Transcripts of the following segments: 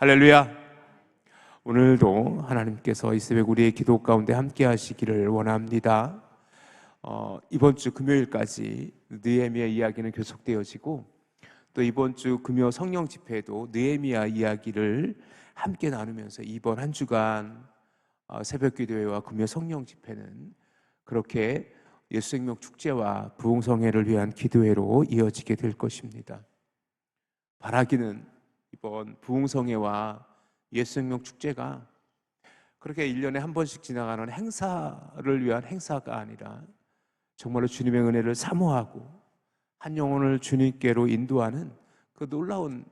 할렐루야. 오늘도 하나님께서 이 새벽 우리의 기도 가운데 함께 하시기를 원합니다. 이번 주 금요일까지 느헤미야 이야기는 계속되어지고, 또 이번 주 금요 성령 집회도 느헤미야 이야기를 함께 나누면서 이번 한 주간 새벽 기도회와 금요 성령 집회는 그렇게 예수생명 축제와 부흥성회를 위한 기도회로 이어지게 될 것입니다. 바라기는 이번 부흥성회와 예수생명 축제가 그렇게 1년에 한 번씩 지나가는 행사를 위한 행사가 아니라 정말로 주님의 은혜를 사모하고 한 영혼을 주님께로 인도하는 그 놀라운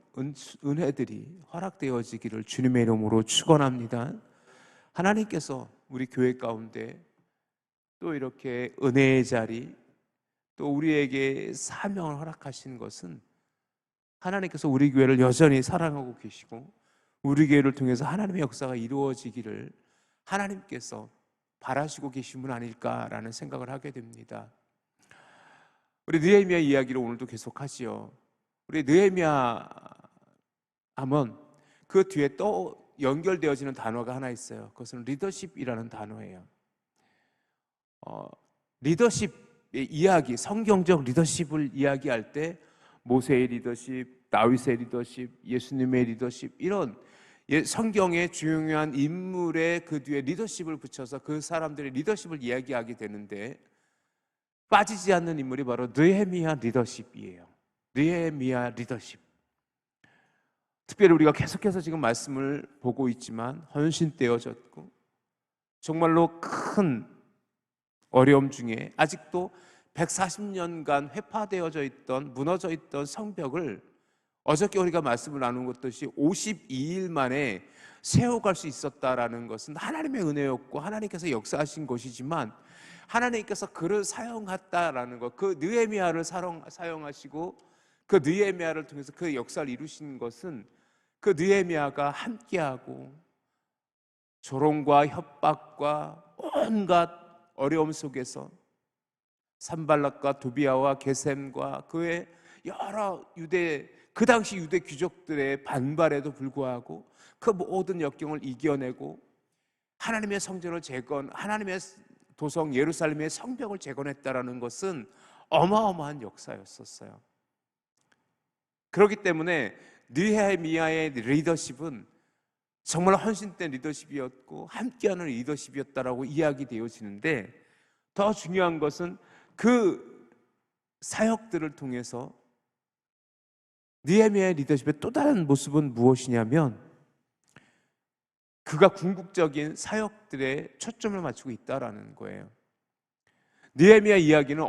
은혜들이 허락되어지기를 주님의 이름으로 축원합니다. 하나님께서 우리 교회 가운데 또 이렇게 은혜의 자리, 또 우리에게 사명을 허락하신 것은 하나님께서 우리 교회를 여전히 사랑하고 계시고 우리 교회를 통해서 하나님의 역사가 이루어지기를 하나님께서 바라시고 계신 분 아닐까라는 생각을 하게 됩니다. 우리 느헤미야 이야기를 오늘도 계속하지요. 우리 느헤미야 하면 그 뒤에 또 연결되어지는 단어가 하나 있어요. 그것은 리더십이라는 단어예요. 리더십의 이야기, 성경적 리더십을 이야기할 때 모세의 리더십, 다윗의 리더십, 예수님의 리더십, 이런 성경의 중요한 인물의 그 뒤에 리더십을 붙여서 그 사람들의 리더십을 이야기하게 되는데, 빠지지 않는 인물이 바로 느헤미야 리더십이에요. 느헤미야 리더십. 특별히 우리가 계속해서 지금 말씀을 보고 있지만 헌신되어졌고 정말로 큰 어려움 중에 아직도 140년간 회파되어져 있던, 무너져 있던 성벽을 어저께 우리가 말씀을 나눈 것듯이 52일 만에 세워갈 수 있었다라는 것은 하나님의 은혜였고 하나님께서 역사하신 것이지만, 하나님께서 그를 사용했다라는 것, 그 느헤미야를 사용하시고 그 느헤미야를 통해서 그 역사를 이루신 것은 그 느헤미야가 함께하고 조롱과 협박과 온갖 어려움 속에서 산발락과 도비아와 게셈과 그의 여러 그 당시 유대 귀족들의 반발에도 불구하고 그 모든 역경을 이겨내고 하나님의 성전을 하나님의 도성 예루살렘의 성벽을 재건했다라는 것은 어마어마한 역사였었어요. 그렇기 때문에 느헤미야의 리더십은 정말 헌신된 리더십이었고 함께하는 리더십이었다라고 이야기되어지는데, 더 중요한 것은 그 사역들을 통해서 느헤미야의 리더십의 또 다른 모습은 무엇이냐면, 그가 궁극적인 사역들에 초점을 맞추고 있다라는 거예요. 느헤미야 이야기는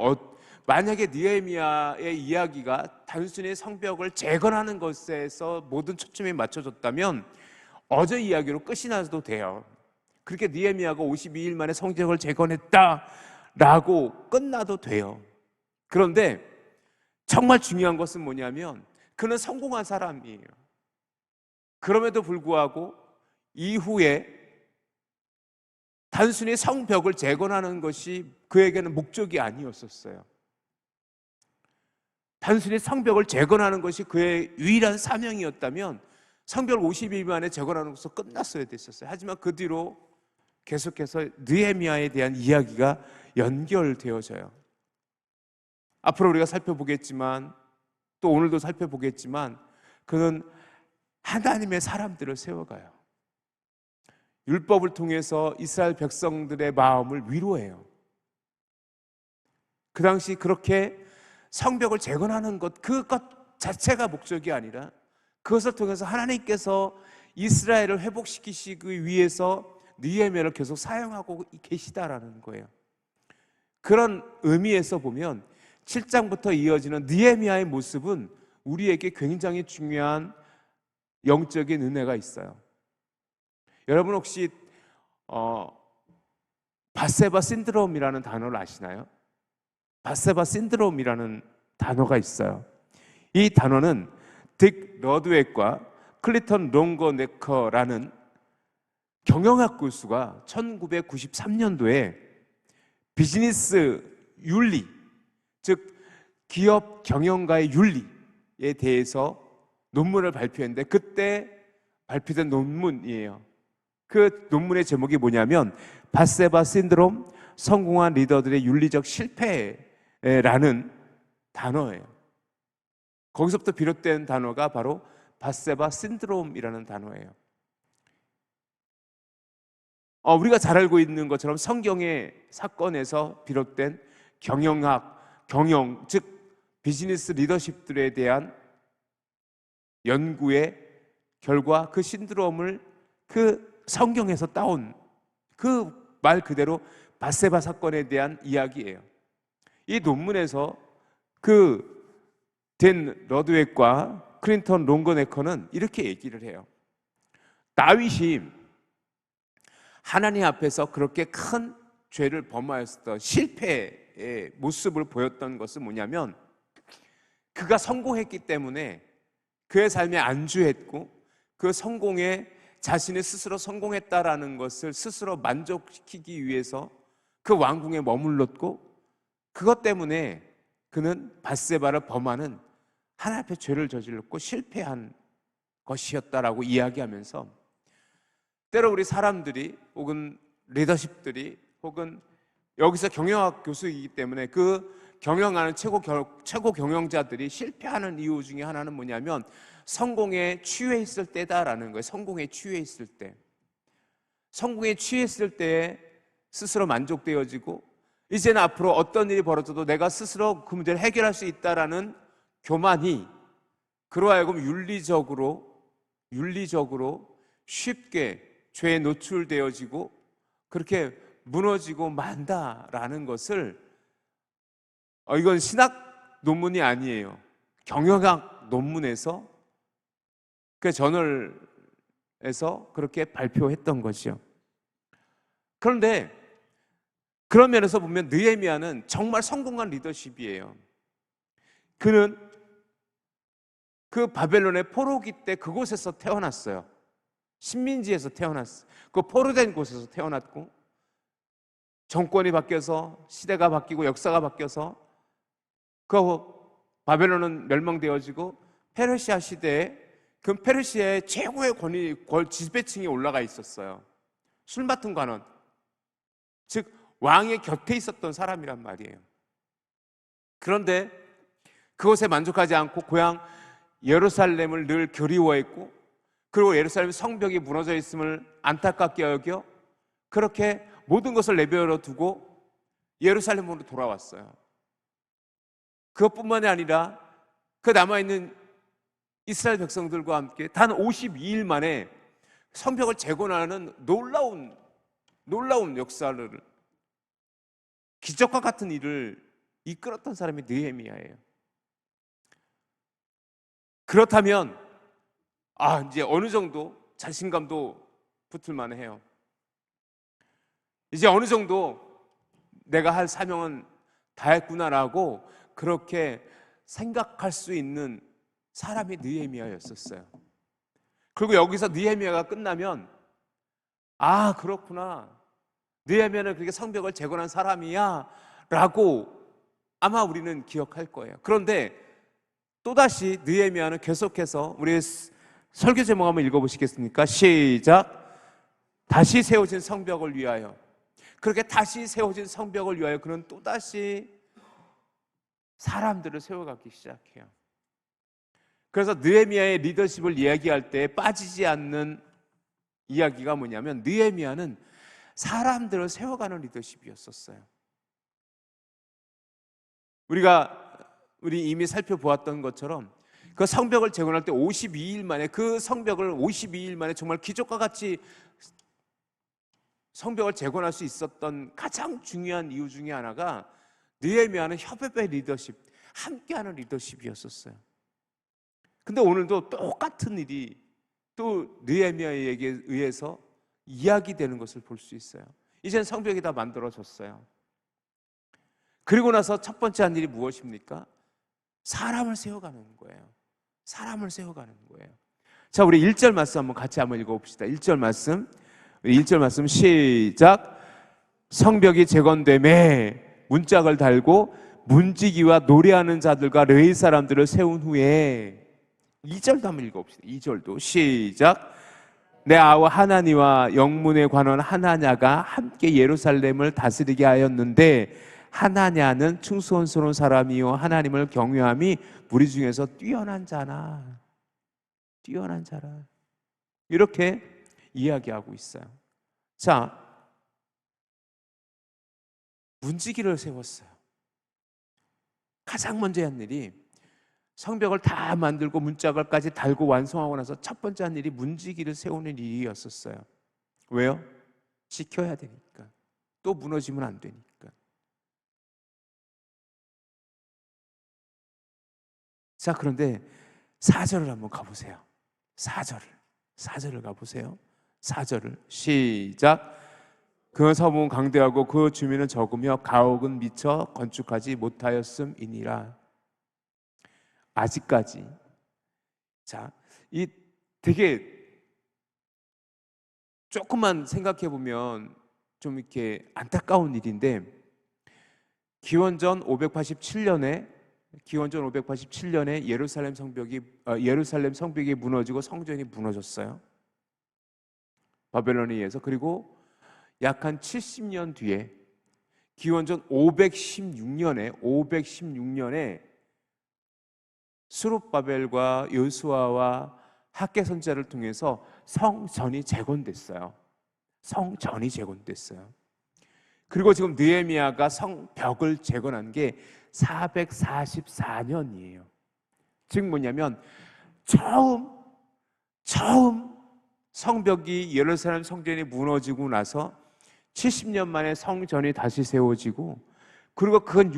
만약에 느헤미야의 이야기가 단순히 성벽을 재건하는 것에서 모든 초점이 맞춰졌다면 어제 이야기로 끝이 나도 돼요. 그렇게 느헤미야가 52일 만에 성벽을 재건했다라고 끝나도 돼요. 그런데 정말 중요한 것은 뭐냐면 그는 성공한 사람이에요. 그럼에도 불구하고 이후에 단순히 성벽을 재건하는 것이 그에게는 목적이 아니었었어요. 단순히 성벽을 재건하는 것이 그의 유일한 사명이었다면 성벽을 52일 만에 재건하는 것으로 끝났어야 됐었어요. 하지만 그 뒤로 계속해서 느헤미야에 대한 이야기가 연결되어져요. 앞으로 우리가 살펴보겠지만, 또 오늘도 살펴보겠지만, 그는 하나님의 사람들을 세워가요. 율법을 통해서 이스라엘 백성들의 마음을 위로해요. 그 당시 그렇게 성벽을 재건하는 그것 자체가 목적이 아니라 그것을 통해서 하나님께서 이스라엘을 회복시키시기 위해서 느헤미야를 계속 사용하고 계시다라는 거예요. 그런 의미에서 보면 7장부터 이어지는 느헤미야의 모습은 우리에게 굉장히 중요한 영적인 은혜가 있어요. 여러분 혹시 밧세바 신드롬이라는 단어를 아시나요? 밧세바 신드롬이라는 단어가 있어요. 이 단어는 딕 러드웻과 클리턴 롱거네커라는 경영학 교수가 1993년도에 비즈니스 윤리, 즉 기업 경영가의 윤리에 대해서 논문을 발표했는데, 그때 발표된 논문이에요. 그 논문의 제목이 뭐냐면 밧세바 신드롬, 성공한 리더들의 윤리적 실패라는 단어예요. 거기서부터 비롯된 단어가 바로 밧세바 신드롬이라는 단어예요. 우리가 잘 알고 있는 것처럼 성경의 사건에서 비롯된 경영학, 경영, 즉 비즈니스 리더십들에 대한 연구의 결과 그 신드롬을 그 성경에서 따온 그 말 그대로 밧세바 사건에 대한 이야기예요. 이 논문에서 그 댄 러드웻과 클린턴 롱거네커는 이렇게 얘기를 해요. 다윗이 하나님 앞에서 그렇게 큰 죄를 범하였던 실패의 모습을 보였던 것은 뭐냐면 그가 성공했기 때문에 그의 삶에 안주했고 그 성공에 자신이 스스로 성공했다라는 것을 스스로 만족시키기 위해서 그 왕궁에 머물렀고 그것 때문에 그는 밧세바를 범하는 하나님 앞에 죄를 저질렀고 실패한 것이었다라고 이야기하면서 때로 우리 사람들이 혹은 리더십들이 혹은 여기서 경영학 교수이기 때문에 그 경영하는 최고 경영자들이 실패하는 이유 중에 하나는 뭐냐면 성공에 취해 있을 때다라는 거예요. 성공에 취해 있을 때, 성공에 취했을 때에 스스로 만족되어지고 이제는 앞으로 어떤 일이 벌어져도 내가 스스로 그 문제를 해결할 수 있다라는 교만이 그로 하여금 윤리적으로 쉽게 죄에 노출되어지고 그렇게 무너지고 만다라는 것을 이건 신학 논문이 아니에요. 경영학 논문에서 그 저널에서 그렇게 발표했던 것이요. 그런데 그런 면에서 보면 느헤미야는 정말 성공한 리더십이에요. 그는 그 바벨론의 포로기 때 그곳에서 태어났어요. 식민지에서 태어났어요. 그 포로된 곳에서 태어났고 정권이 바뀌어서 시대가 바뀌고 역사가 바뀌어서 그 바벨론은 멸망되어지고 페르시아 시대에 그 페르시아의 최고의 지배층이 올라가 있었어요. 술 맡은 관원, 즉 왕의 곁에 있었던 사람이란 말이에요. 그런데 그것에 만족하지 않고 고향 예루살렘을 늘 그리워했고 그리고 예루살렘 성벽이 무너져 있음을 안타깝게 여겨 그렇게 모든 것을 내버려 두고 예루살렘으로 돌아왔어요. 그것뿐만이 아니라 그 남아있는 이스라엘 백성들과 함께 단 52일 만에 성벽을 재건하는 놀라운 역사를, 기적과 같은 일을 이끌었던 사람이 느헤미야예요. 그렇다면 이제 어느 정도 자신감도 붙을 만해요. 이제 어느 정도 내가 할 사명은 다 했구나라고 그렇게 생각할 수 있는 사람이 느헤미야였었어요. 그리고 여기서 느헤미야가 끝나면 그렇구나, 느헤미야는 그렇게 성벽을 재건한 사람이야 라고 아마 우리는 기억할 거예요. 그런데 또다시 느헤미야는 계속해서 우리 설교 제목 한번 읽어보시겠습니까? 시작. 다시 세워진 성벽을 위하여. 그렇게 다시 세워진 성벽을 위하여 그는 또다시 사람들을 세워가기 시작해요. 그래서 느헤미야의 리더십을 이야기할 때 빠지지 않는 이야기가 뭐냐면 느헤미야는 사람들을 세워가는 리더십이었었어요. 우리 이미 살펴보았던 것처럼 그 성벽을 재건할 때 52일 만에 그 성벽을 52일 만에 정말 기적과 같이 성벽을 재건할 수 있었던 가장 중요한 이유 중에 하나가 느헤미야는 협업의 리더십, 함께하는 리더십이었었어요. 근데 오늘도 똑같은 일이 또 느헤미야에게 의해서 이야기되는 것을 볼 수 있어요. 이젠 성벽이 다 만들어졌어요. 그리고 나서 첫 번째 한 일이 무엇입니까? 사람을 세워가는 거예요. 사람을 세워가는 거예요. 자, 우리 1절 말씀 같이 한번 읽어봅시다. 1절 말씀 시작. 성벽이 재건됨에 문짝을 달고 문지기와 노래하는 자들과 르이 사람들을 세운 후에 2절도 한번 읽어봅시다. 2절도 시작. 내 아우 하나니와 영문의 관원 하나냐가 함께 예루살렘을 다스리게 하였는데 하나냐는 충성스러운 사람이요 하나님을 경외함이 무리 중에서 뛰어난 자나 뛰어난 자라 이렇게 이야기하고 있어요. 자, 문지기를 세웠어요. 가장 먼저 한 일이 성벽을 다 만들고 문짝을까지 달고 완성하고 나서 첫 번째 한 일이 문지기를 세우는 일이었었어요. 왜요? 지켜야 되니까. 또 무너지면 안 되니까. 자, 그런데 4절을 한번 가보세요. 4절을 가보세요. 4절을 시작. 그 성은 강대하고 그 주민은 적으며 가옥은 미처 건축하지 못하였음이니라. 아직까지. 자, 이 되게 조금만 생각해 보면 좀 이렇게 안타까운 일인데 기원전 587년에 예루살렘 성벽이 무너지고 성전이 무너졌어요. 바벨론에 의해서. 그리고 약 한 70년 뒤에 기원전 516년에 스룹바벨과 요수아와 학개 선지자를 통해서 성전이 재건됐어요. 그리고 지금 느헤미야가 성벽을 재건한 게 444년이에요. 즉 뭐냐면 처음 성벽이 예루살렘 성전이 무너지고 나서 70년 만에 성전이 다시 세워지고 그리고 그건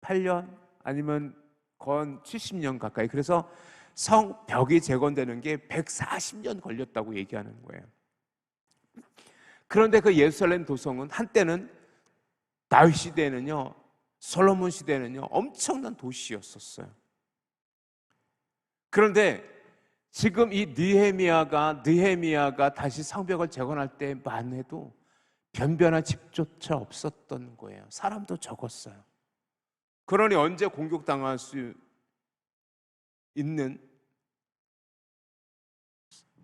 68년 아니면 건 70년 가까이 그래서 성벽이 재건되는 게 140년 걸렸다고 얘기하는 거예요. 그런데 그 예루살렘 도성은 한때는 다윗 시대에는요 솔로몬 시대에는요 엄청난 도시였었어요. 그런데 지금 이 느헤미야가 다시 성벽을 재건할 때만 해도 변변한 집조차 없었던 거예요. 사람도 적었어요. 그러니 언제 공격당할 수 있는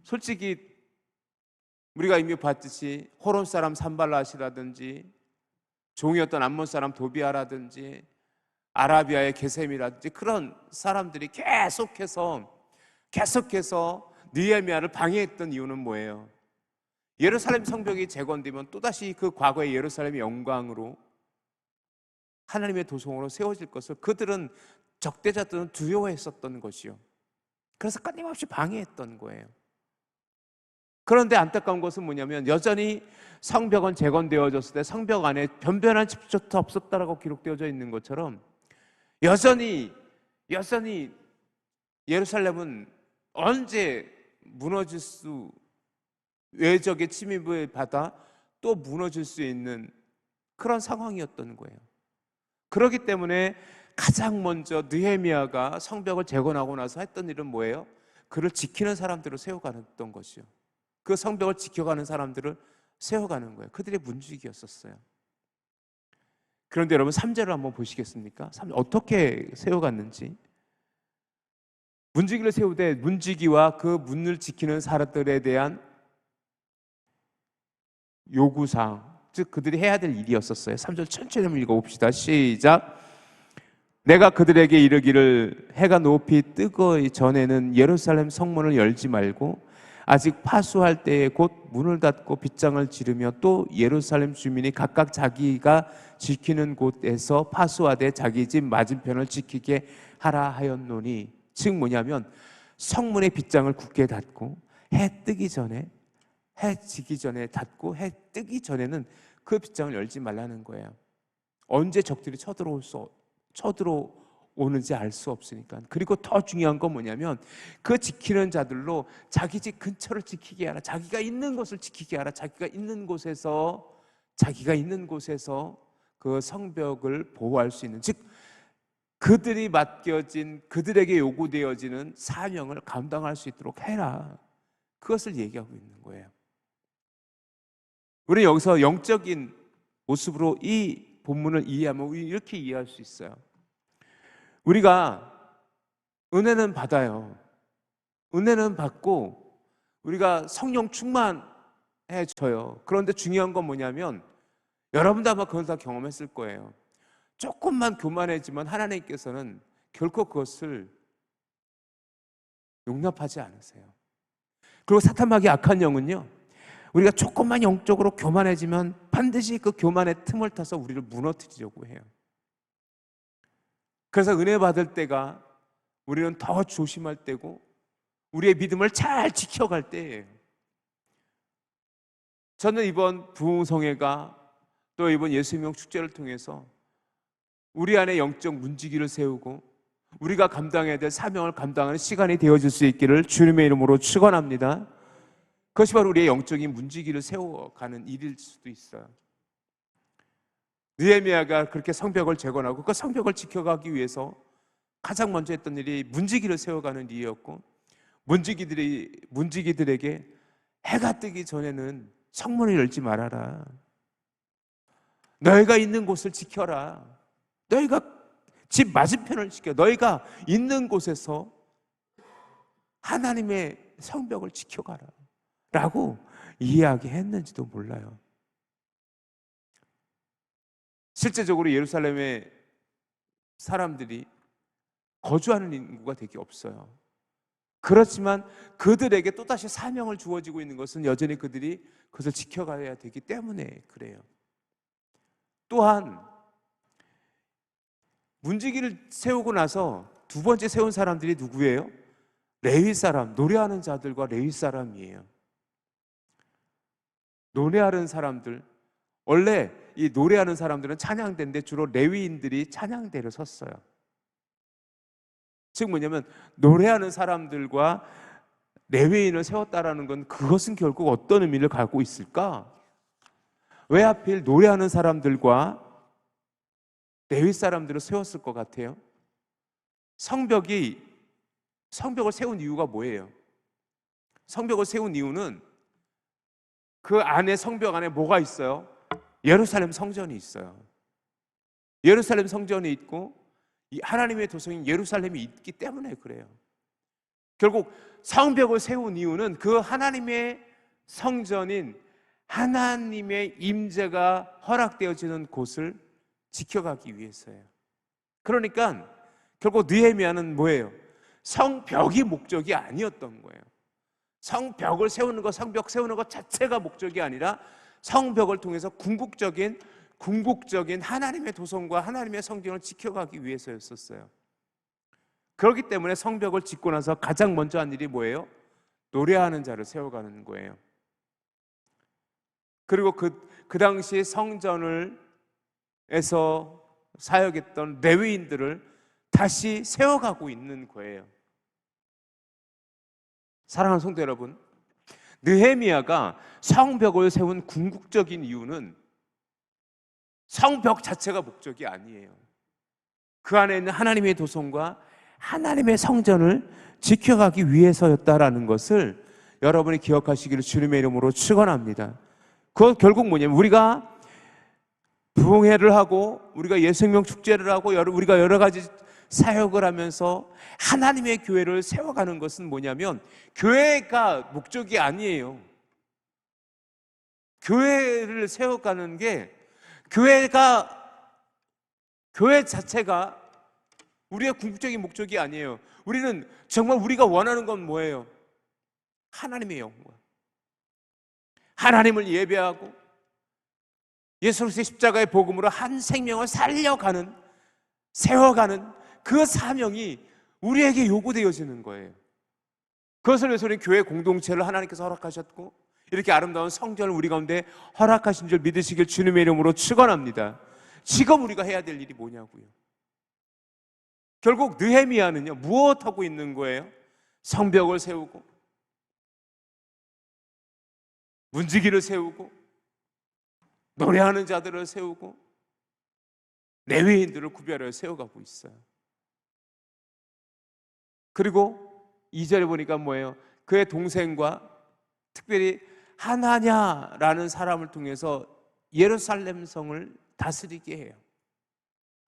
솔직히 우리가 이미 봤듯이 호론 사람 산발랏이라든지 종이었던 암몬 사람 도비아라든지 아라비아의 게셈이라든지 그런 사람들이 계속해서 느헤미야를 방해했던 이유는 뭐예요? 예루살렘 성벽이 재건되면 또다시 그 과거의 예루살렘의 영광으로 하나님의 도성으로 세워질 것을 그들은 적대자들은 두려워했었던 것이요. 그래서 끊임없이 방해했던 거예요. 그런데 안타까운 것은 뭐냐면 여전히 성벽은 재건되어졌을 때 성벽 안에 변변한 집조차 없었다라고 기록되어져 있는 것처럼 여전히 예루살렘은 언제 무너질 수 외적의 침입을 받아 또 무너질 수 있는 그런 상황이었던 거예요. 그렇기 때문에 가장 먼저 느헤미야가 성벽을 재건하고 나서 했던 일은 뭐예요? 그를 지키는 사람들을 세워가는 것이요. 그 성벽을 지켜가는 사람들을 세워가는 거예요. 그들의 문지기였었어요. 그런데 여러분 3절을 한번 보시겠습니까? 어떻게 세워갔는지. 문지기를 세우되 문지기와 그 문을 지키는 사람들에 대한 요구사항, 즉 그들이 해야 될 일이었었어요. 3절 천천히 한번 읽어봅시다. 시작. 내가 그들에게 이르기를 해가 높이 뜨기 전에는 예루살렘 성문을 열지 말고 아직 파수할 때에 곧 문을 닫고 빗장을 지르며 또 예루살렘 주민이 각각 자기가 지키는 곳에서 파수하되 자기 집 맞은편을 지키게 하라 하였노니, 즉 뭐냐면 성문의 빗장을 굳게 닫고 해 뜨기 전에, 해 지기 전에 닫고 해 뜨기 전에는 그 빗장을 열지 말라는 거예요. 언제 적들이 쳐들어오는지 알 수 없으니까. 그리고 더 중요한 건 뭐냐면 그 지키는 자들로 자기 집 근처를 지키게 하라. 자기가 있는 곳을 지키게 하라. 자기가 있는 곳에서 그 성벽을 보호할 수 있는, 즉 그들이 맡겨진, 그들에게 요구되어지는 사명을 감당할 수 있도록 해라. 그것을 얘기하고 있는 거예요. 우리는 여기서 영적인 모습으로 이 본문을 이해하면 이렇게 이해할 수 있어요. 우리가 은혜는 받아요. 은혜는 받고 우리가 성령 충만해져요. 그런데 중요한 건 뭐냐면 여러분도 아마 그걸 다 경험했을 거예요. 조금만 교만해지면 하나님께서는 결코 그것을 용납하지 않으세요. 그리고 사탄마귀 악한 영은요, 우리가 조금만 영적으로 교만해지면 반드시 그 교만의 틈을 타서 우리를 무너뜨리려고 해요. 그래서 은혜 받을 때가 우리는 더 조심할 때고 우리의 믿음을 잘 지켜갈 때예요. 저는 이번 부흥성회가 또 이번 예수명 축제를 통해서 우리 안에 영적 문지기를 세우고 우리가 감당해야 될 사명을 감당하는 시간이 되어질 수 있기를 주님의 이름으로 축원합니다. 그것이 바로 우리의 영적인 문지기를 세워가는 일일 수도 있어요. 느헤미야가 그렇게 성벽을 재건하고 그 성벽을 지켜가기 위해서 가장 먼저 했던 일이 문지기를 세워가는 일이었고, 문지기들에게 해가 뜨기 전에는 성문을 열지 말아라. 너희가 있는 곳을 지켜라. 너희가 집 맞은편을 지켜. 너희가 있는 곳에서 하나님의 성벽을 지켜가라 라고 이야기했는지도 몰라요. 실제적으로 예루살렘의 사람들이 거주하는 인구가 되게 없어요. 그렇지만 그들에게 또다시 사명을 주어지고 있는 것은 여전히 그들이 그것을 지켜가야 되기 때문에 그래요. 또한 문지기를 세우고 나서 두 번째 세운 사람들이 누구예요? 레위 사람, 노래하는 자들과 레위 사람이에요. 노래하는 사람들, 원래 이 노래하는 사람들은 찬양대인데 주로 레위인들이 찬양대를 섰어요. 즉 뭐냐면 노래하는 사람들과 레위인을 세웠다라는 건 그것은 결국 어떤 의미를 갖고 있을까? 왜 하필 노래하는 사람들과 레위 사람들을 세웠을 것 같아요? 성벽을 세운 이유가 뭐예요? 성벽을 세운 이유는 그 안에, 성벽 안에 뭐가 있어요? 예루살렘 성전이 있어요. 예루살렘 성전이 있고 이 하나님의 도성인 예루살렘이 있기 때문에 그래요. 결국 성벽을 세운 이유는 그 하나님의 성전인 하나님의 임재가 허락되어지는 곳을 지켜가기 위해서예요. 그러니까 결국 느헤미야는 뭐예요? 성벽이 목적이 아니었던 거예요. 성벽을 세우는 것, 성벽 세우는 것 자체가 목적이 아니라 성벽을 통해서 궁극적인 하나님의 도성과 하나님의 성전을 지켜가기 위해서였었어요. 그렇기 때문에 성벽을 짓고 나서 가장 먼저 한 일이 뭐예요? 노래하는 자를 세워가는 거예요. 그리고 그 당시 성전에서 사역했던 레위인들을 다시 세워가고 있는 거예요. 사랑하는 성도 여러분, 느헤미야가 성벽을 세운 궁극적인 이유는 성벽 자체가 목적이 아니에요. 그 안에 있는 하나님의 도성과 하나님의 성전을 지켜가기 위해서였다라는 것을 여러분이 기억하시기를 주님의 이름으로 축원합니다. 그건 결국 뭐냐면 우리가 부흥회를 하고 우리가 예수생명 축제를 하고 우리가 여러 가지 사역을 하면서 하나님의 교회를 세워가는 것은 뭐냐면 교회가 목적이 아니에요. 교회를 세워가는 게 교회 자체가 우리의 궁극적인 목적이 아니에요. 우리는 정말 우리가 원하는 건 뭐예요? 하나님의 영광, 하나님을 예배하고 예수 그리스도의 십자가의 복음으로 한 생명을 살려가는, 세워가는 그 사명이 우리에게 요구되어지는 거예요. 그것을 위해서 우리는 교회 공동체를 하나님께서 허락하셨고 이렇게 아름다운 성전을 우리 가운데 허락하신 줄 믿으시길 주님의 이름으로 축원합니다. 지금 우리가 해야 될 일이 뭐냐고요? 결국 느헤미야는요, 무엇하고 있는 거예요? 성벽을 세우고 문지기를 세우고 노래하는 자들을 세우고 레위인들을 구별하여 세워가고 있어요. 그리고 2절에 보니까 뭐예요? 그의 동생과 특별히 하나냐라는 사람을 통해서 예루살렘 성을 다스리게 해요.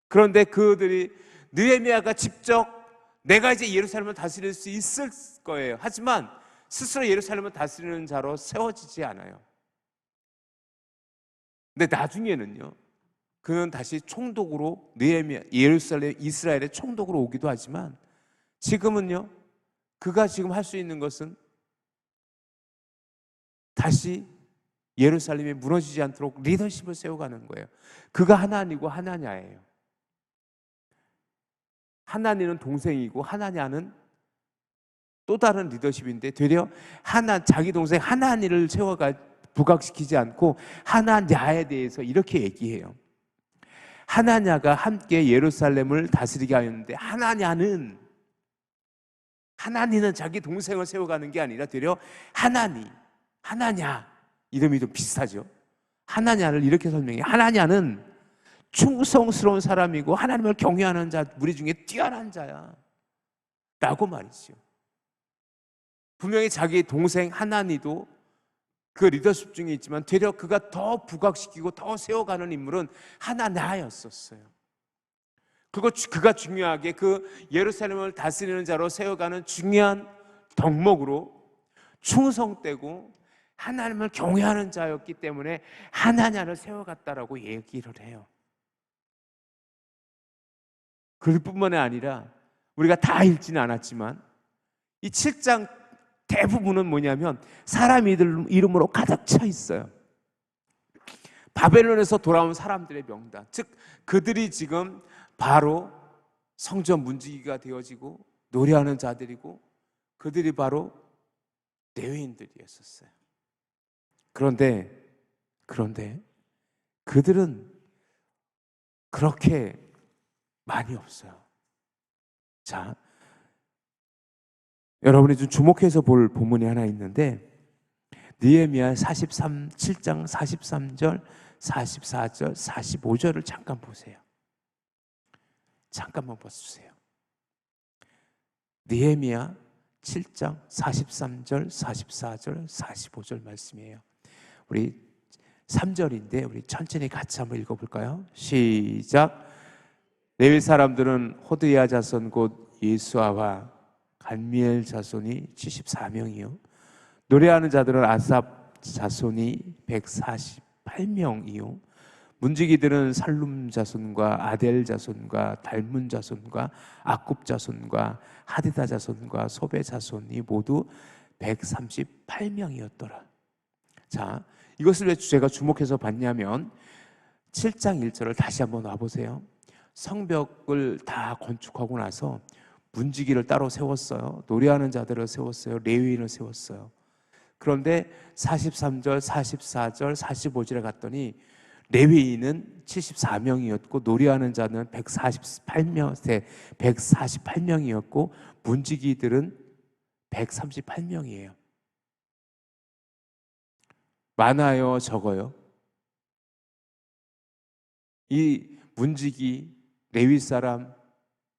그런데 그들이 느헤미야가 직접 내가 이제 예루살렘을 다스릴 수 있을 거예요. 하지만 스스로 예루살렘을 다스리는 자로 세워지지 않아요. 근데 나중에는요, 그는 다시 총독으로 느헤미야, 예루살렘 이스라엘의 총독으로 오기도 하지만 지금은요, 그가 지금 할 수 있는 것은 다시 예루살렘이 무너지지 않도록 리더십을 세워가는 거예요. 그가 하나니고 하나냐예요. 하나니는 동생이고 하나냐는 또 다른 리더십인데, 되려 자기 동생 하나니를 세워가 부각시키지 않고 하나냐에 대해서 이렇게 얘기해요. 하나냐가 함께 예루살렘을 다스리게 하였는데, 하나니는 자기 동생을 세워가는 게 아니라 되려 하나냐, 이름이 좀 비슷하죠. 하나냐를 이렇게 설명해요. 하나냐는 충성스러운 사람이고 하나님을 경외하는 자, 우리 중에 뛰어난 자야 라고 말이죠. 분명히 자기 동생 하나니도 그 리더십 중에 있지만 되려 그가 더 부각시키고 더 세워가는 인물은 하나냐였었어요. 그리고 그가 중요하게 그 예루살렘을 다스리는 자로 세워가는 중요한 덕목으로 충성되고 하나님을 경외하는 자였기 때문에 하나냐를 세워갔다라고 얘기를 해요. 그럴 뿐만이 아니라 우리가 다 읽지는 않았지만 이 7장 대부분은 뭐냐면 사람 이름으로 가득 차 있어요. 바벨론에서 돌아온 사람들의 명단, 즉 그들이 지금 바로 성전 문지기가 되어지고 노래하는 자들이고 그들이 바로 레위인들이었어요. 그런데 그들은 그렇게 많이 없어요. 자, 여러분이 좀 주목해서 볼 본문이 하나 있는데 느헤미야 7장 43절, 44절, 45절을 잠깐 보세요. 잠깐만 봐주세요. 느헤미야 7장 43절, 44절, 45절 말씀이에요. 우리 3절인데 우리 천천히 같이 한번 읽어볼까요? 시작. 레위 사람들은 호드야 자손 곧 예수아와 간미엘 자손이 74명이요 노래하는 자들은 아삽 자손이 148명이요 문지기들은 살룸 자손과 아델 자손과 달문 자손과 아굽 자손과 하디다 자손과 소베 자손이 모두 138명이었더라. 자, 이것을 왜 제가 주목해서 봤냐면 7장 1절을 다시 한번 와보세요. 성벽을 다 건축하고 나서 문지기를 따로 세웠어요. 노래하는 자들을 세웠어요. 레위인을 세웠어요. 그런데 43절, 44절, 45절에 갔더니 레위인은 74명이었고 노래하는 자는 148명이었고 문지기들은 138명이에요. 많아요, 적어요? 이 문지기, 레위 사람,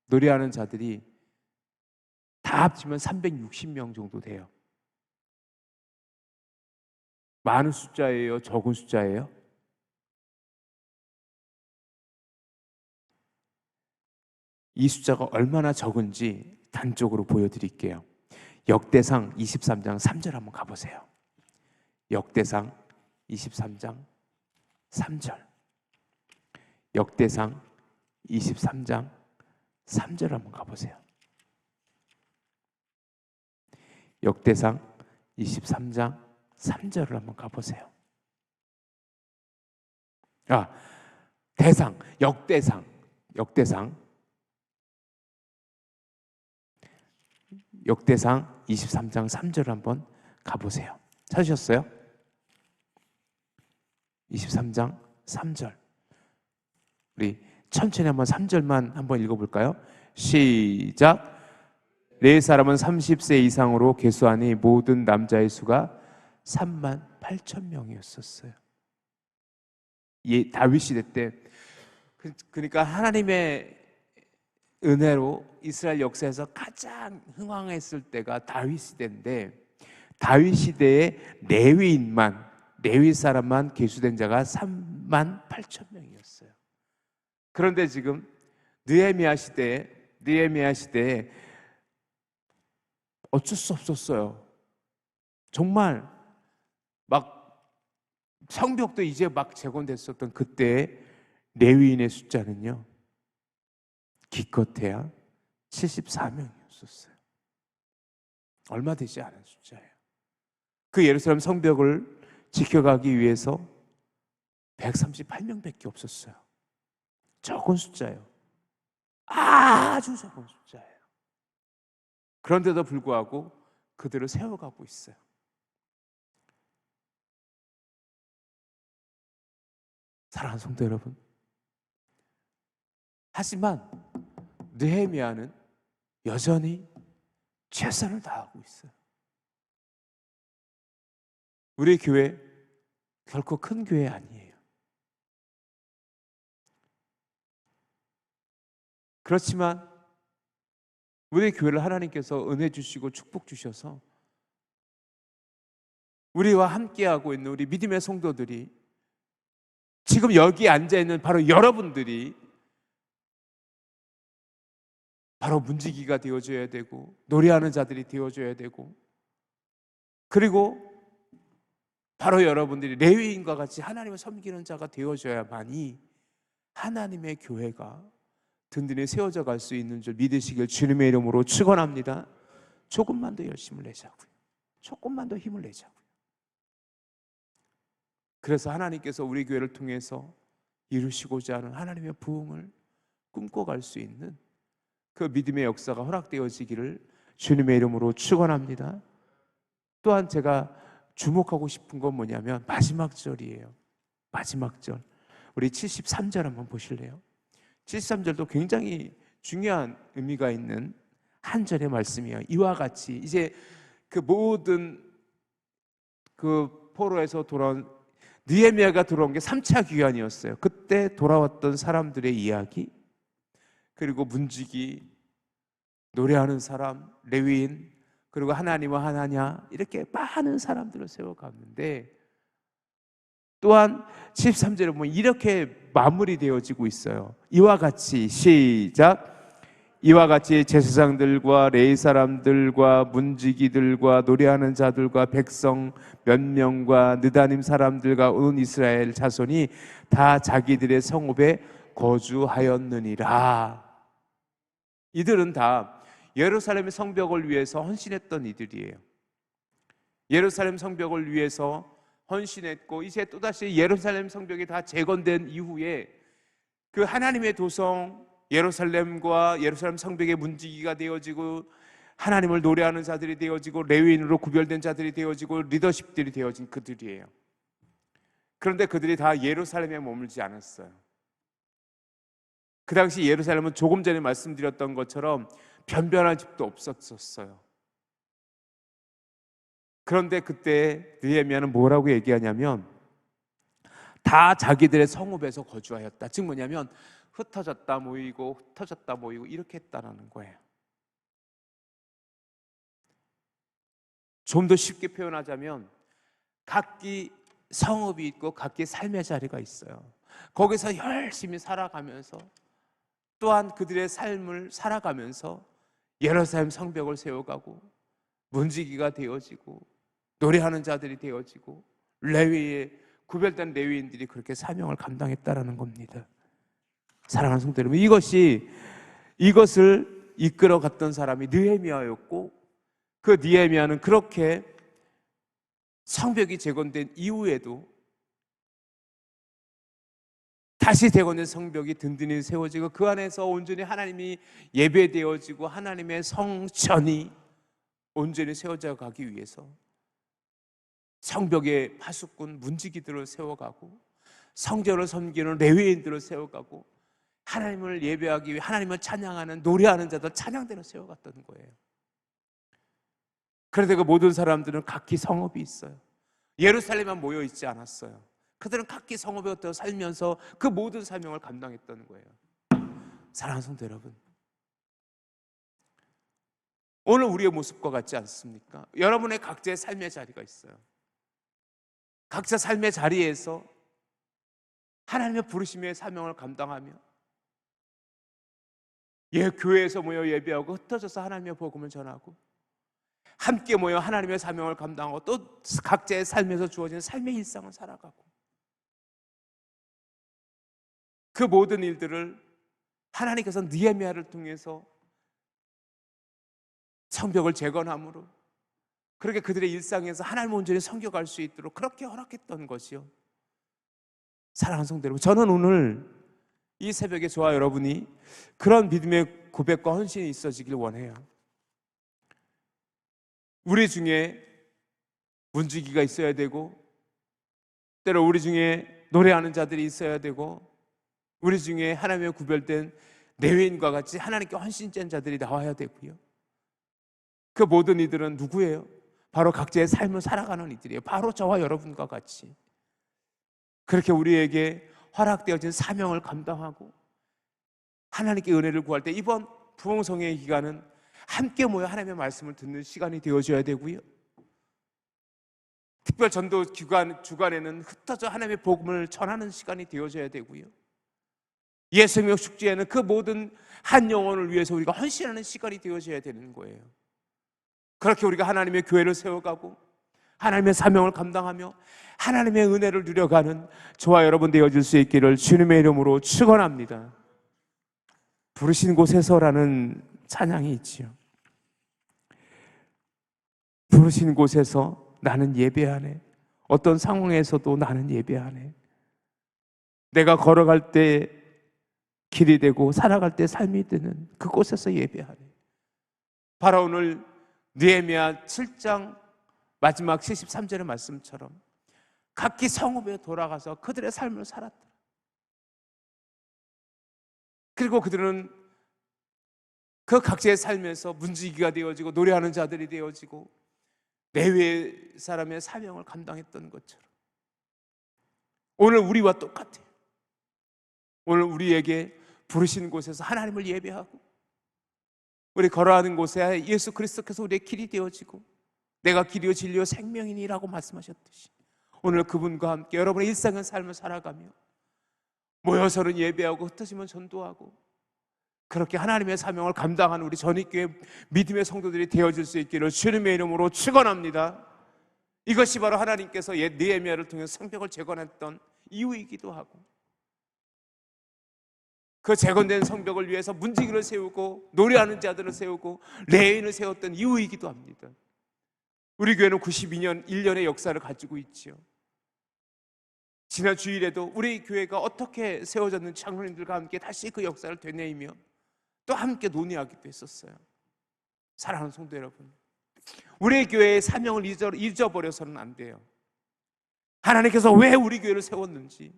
노래하는 자들이 다 합치면 360명 정도 돼요. 많은 숫자예요? 적은 숫자예요? 이 숫자가 얼마나 적은지 단적으로 보여드릴게요. 역대상 23장 3절 한번 가보세요. 역대상 23장 3절. 역대상 23장 3절 한번 가보세요. 역대상 23장 3절을 한번 가보세요. 역대상 23장 3절 한번 가보세요. 찾으셨어요? 23장 3절. 우리 천천히 한번 3절만 한번 읽어볼까요? 시작. 레위 사람은 30세 이상으로 계수하니 모든 남자의 수가 38,000명이었었어요. 다윗 시대 때, 그러니까 하나님의 은혜로 이스라엘 역사에서 가장 흥왕했을 때가 다윗 시대인데 다윗 시대에 레위 사람만 계수된 자가 38,000명이었어요. 그런데 지금 느헤미야 시대에 어쩔 수 없었어요. 정말 막 성벽도 이제 막 재건됐었던 그때 레위인의 숫자는요, 기껏해야 74명이었었어요. 얼마 되지 않은 숫자예요. 그 예루살렘 성벽을 지켜가기 위해서 138명밖에 없었어요. 적은 숫자예요. 아주 적은 숫자예요. 그런데도 불구하고 그들을 세워가고 있어요. 사랑하는 성도 여러분, 하지만 느헤미야는 여전히 최선을 다하고 있어요. 우리 교회 결코 큰 교회 아니에요. 그렇지만 우리 교회를 하나님께서 은혜 주시고 축복 주셔서 우리와 함께하고 있는 우리 믿음의 성도들이, 지금 여기 앉아있는 바로 여러분들이 바로 문지기가 되어줘야 되고, 노래하는 자들이 되어줘야 되고, 그리고 바로 여러분들이 레위인과 같이 하나님을 섬기는 자가 되어줘야만이 하나님의 교회가 든든히 세워져 갈 수 있는 줄 믿으시길 주님의 이름으로 축원합니다. 조금만 더 열심을 내자고요. 조금만 더 힘을 내자고요. 그래서 하나님께서 우리 교회를 통해서 이루시고자 하는 하나님의 부흥을 꿈꿔갈 수 있는 그 믿음의 역사가 허락되어지기를 주님의 이름으로 축원합니다. 또한 제가 주목하고 싶은 건 뭐냐면 마지막 절이에요. 마지막 절. 우리 73절 한번 보실래요? 73절도 굉장히 중요한 의미가 있는 한 절의 말씀이에요. 이와 같이 이제 그 모든 그 포로에서 돌아온 느헤미야가 돌아온 게 3차 귀환이었어요. 그때 돌아왔던 사람들의 이야기, 그리고 문지기, 노래하는 사람, 레위인, 그리고 하나님은 하나냐, 이렇게 많은 사람들을 세워갔는데, 또한 13절에 보면 이렇게 마무리되어지고 있어요. 이와 같이, 시작. 이와 같이 제사장들과 레위 사람들과 문지기들과 노래하는 자들과 백성 몇 명과 느다님 사람들과 온 이스라엘 자손이 다 자기들의 성읍에 거주하였느니라. 이들은 다 예루살렘의 성벽을 위해서 헌신했던 이들이에요. 예루살렘 성벽을 위해서 헌신했고, 이제 또다시 예루살렘 성벽이 다 재건된 이후에 그 하나님의 도성 예루살렘과 예루살렘 성벽의 문지기가 되어지고, 하나님을 노래하는 자들이 되어지고, 레위인으로 구별된 자들이 되어지고, 리더십들이 되어진 그들이에요. 그런데 그들이 다 예루살렘에 머물지 않았어요. 그 당시 예루살렘은 조금 전에 말씀드렸던 것처럼 변변한 집도 없었어요. 그런데 그때 느헤미야는 뭐라고 얘기하냐면 다 자기들의 성읍에서 거주하였다. 즉 뭐냐면 흩어졌다 모이고 흩어졌다 모이고 이렇게 했다라는 거예요. 좀 더 쉽게 표현하자면 각기 성읍이 있고 각기 삶의 자리가 있어요. 거기서 열심히 살아가면서, 또한 그들의 삶을 살아가면서 예루살렘 성벽을 세워가고, 문지기가 되어지고, 노래하는 자들이 되어지고, 레위의 구별된 레위인들이 그렇게 사명을 감당했다라는 겁니다. 사랑하는 성도 여러분, 이것을 이끌어갔던 사람이 느헤미야였고, 그 느헤미야는 그렇게 성벽이 재건된 이후에도 다시 재건된 성벽이 든든히 세워지고, 그 안에서 온전히 하나님이 예배되어지고 하나님의 성전이 온전히 세워져 가기 위해서 성벽의 파수꾼 문지기들을 세워가고, 성전을 섬기는 레위인들을 세워가고, 하나님을 예배하기 위해 하나님을 찬양하는 노래하는 자들 찬양대로 세워갔던 거예요. 그런데 그 모든 사람들은 각기 성읍이 있어요. 예루살렘만 모여 있지 않았어요. 그들은 각기 성읍에 어떠 살면서 그 모든 사명을 감당했던 거예요. 사랑하는 성도 여러분, 오늘 우리의 모습과 같지 않습니까? 여러분의 각자의 삶의 자리가 있어요. 각자 삶의 자리에서 하나님의 부르심의 사명을 감당하며, 교회에서 모여 예배하고 흩어져서 하나님의 복음을 전하고, 함께 모여 하나님의 사명을 감당하고 또 각자의 삶에서 주어진 삶의 일상을 살아가고, 그 모든 일들을 하나님께서 느헤미야를 통해서 성벽을 재건함으로 그렇게 그들의 일상에서 하나님 온전히 섬겨갈 수 있도록 그렇게 허락했던 것이요. 사랑하는 성도 여러분, 저는 오늘 이 새벽에 저와 여러분이 그런 믿음의 고백과 헌신이 있어지길 원해요. 우리 중에 문지기가 있어야 되고, 때로 우리 중에 노래하는 자들이 있어야 되고, 우리 중에 하나님의 구별된 레위인과 같이 하나님께 헌신된 자들이 나와야 되고요. 그 모든 이들은 누구예요? 바로 각자의 삶을 살아가는 이들이에요. 바로 저와 여러분과 같이 그렇게 우리에게 허락되어진 사명을 감당하고 하나님께 은혜를 구할 때, 이번 부흥성회의 기간은 함께 모여 하나님의 말씀을 듣는 시간이 되어줘야 되고요. 특별 전도 주간에는 흩어져 하나님의 복음을 전하는 시간이 되어줘야 되고요. 예수님의 축제에는 그 모든 한 영혼을 위해서 우리가 헌신하는 시간이 되어줘야 되는 거예요. 그렇게 우리가 하나님의 교회를 세워가고 하나님의 사명을 감당하며 하나님의 은혜를 누려가는 저와 여러분 되어질 수 있기를 주님의 이름으로 축원합니다. 부르신 곳에서라는 찬양이 있지요. 부르신 곳에서 나는 예배하네. 어떤 상황에서도 나는 예배하네. 내가 걸어갈 때 길이 되고 살아갈 때 삶이 되는 그곳에서 예배하네. 바로 오늘 느헤미야 7장 마지막 73절의 말씀처럼 각기 성읍에 돌아가서 그들의 삶을 살았다. 그리고 그들은 그 각자의 삶에서 문지기가 되어지고 노래하는 자들이 되어지고 레위 사람의 사명을 감당했던 것처럼 오늘 우리와 똑같아요. 오늘 우리에게 부르신 곳에서 하나님을 예배하고 우리 걸어가는 곳에 예수 그리스도께서 우리의 길이 되어지고 내가 길이요 진리요 생명이니라고 말씀하셨듯이 오늘 그분과 함께 여러분의 일상의 삶을 살아가며 모여서는 예배하고 흩어지면 전도하고 그렇게 하나님의 사명을 감당하는 우리 전입교회 믿음의 성도들이 되어질 수 있기를 주님의 이름으로 축원합니다. 이것이 바로 하나님께서 느헤미야를 통해 성벽을 재건했던 이유이기도 하고 그 재건된 성벽을 위해서 문지기를 세우고 노래하는 자들을 세우고 레위인을 세웠던 이유이기도 합니다. 우리 교회는 92년 1년의 역사를 가지고 있지요. 지난 주일에도 우리 교회가 어떻게 세워졌는지 장로님들과 함께 다시 그 역사를 되뇌이며 또 함께 논의하기도 했었어요. 사랑하는 성도 여러분, 우리 교회의 사명을 잊어버려서는 안 돼요. 하나님께서 왜 우리 교회를 세웠는지,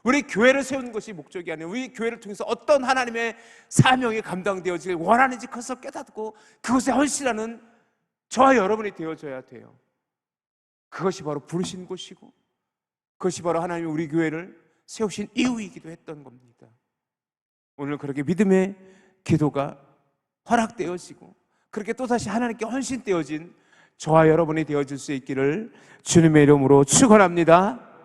우리 교회를 세우는 것이 목적이 아니에요. 우리 교회를 통해서 어떤 하나님의 사명이 감당되어지길 원하는지 그것을 깨닫고 그것에 헌신하는 저와 여러분이 되어져야 돼요. 그것이 바로 부르신 곳이고 그것이 바로 하나님이 우리 교회를 세우신 이유이기도 했던 겁니다. 오늘 그렇게 믿음의 기도가 허락되어지고 그렇게 또다시 하나님께 헌신되어진 저와 여러분이 되어질 수 있기를 주님의 이름으로 축원합니다.